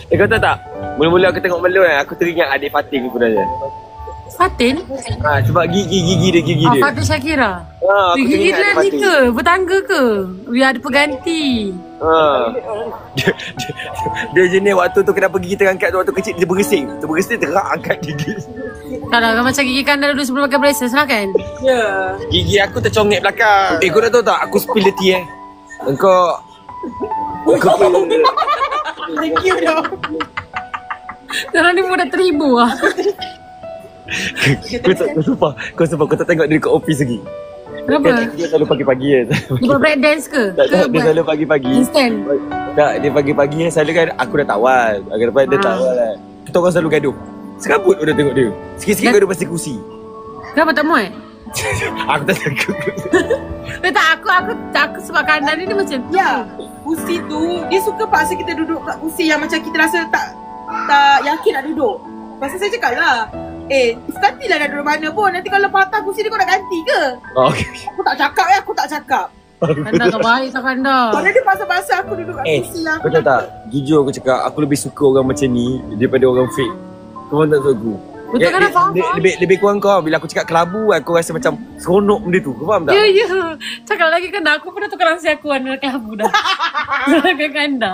Kau tahu tak? Mula-mula aku tengok Melon kan, aku teringat adik Fatin sebenarnya. Fatin? Sebab gigi dia. Fatin Syakira. Aku Gigi teringat dia adik ni Fatin. ke? Bertangga ke? Biar ada pengganti. Dia jenis waktu tu kenapa gigi terangkat tu waktu kecil dia bergesing. Terak angkat gigi. Kalau macam gigi kanan dulu sebelum pakai braces lah kan? Ya. Gigi aku tercongek belakang. Kau dah tahu tak? Aku spill letih Engkau Thank you dah. Sekarang ni pun dah 1000 lah. Kau sumpah kau tak tengok dia dekat office lagi. Kenapa? Dia selalu pagi-pagi kan. Dia buat break dance ke? Dia selalu pagi-pagi. Instant? Tak, dia pagi-pagi selalu kan aku dah tawal. Agak depan dia tawal kan. Kita orang selalu gaduh. Serabut pun dah tengok dia. Sikit-sikit gaduh pasti kursi. Kenapa tak muat? Aku tak takut. Tak, aku sebab kanan ni dia macam tu. Ya, kursi tu dia suka paksa kita duduk kat kursi yang macam kita rasa tak yakin nak duduk. Pasal saya cakap lah, gantilah nak duduk mana pun. Nanti kalau patah kursi dia kau nak ganti ke? Okay. Aku tak cakap. Kanda tak baik tak Kanda. Kalau dia paksa-paksa aku duduk kat kursi yang Kau tahu tak? Jujur aku cakap, aku lebih suka orang macam ni daripada orang fake. Kau tak tahu aku. Betul kan, faham? Lebih kurang kau bila aku cakap kelabu aku rasa macam seronok benda tu. Kau faham tak? Ya. Cakap lagi Kanda, aku pernah tukar nasi aku warna kelabu dah. Dengan Kanda.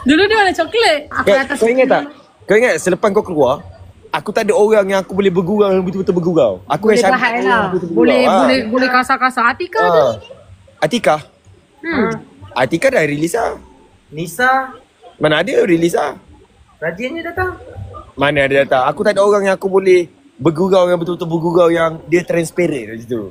Dulu dia warna coklat. Aku atas Kau ingat tak? Kau ingat selepas kau keluar, aku tak ada orang yang aku boleh bergurau yang betul-betul bergurau. Aku boleh yang bahas Syamil lah. yang betul-betul bergurau. Boleh kasar-kasar. Atika tu. Atika? Atika dah release lah. Nisa, Mana ada release lah. rajinnya datang. Mana ada datang. Aku tak ada orang yang aku boleh bergurau yang betul-betul bergurau yang dia transparent macam tu.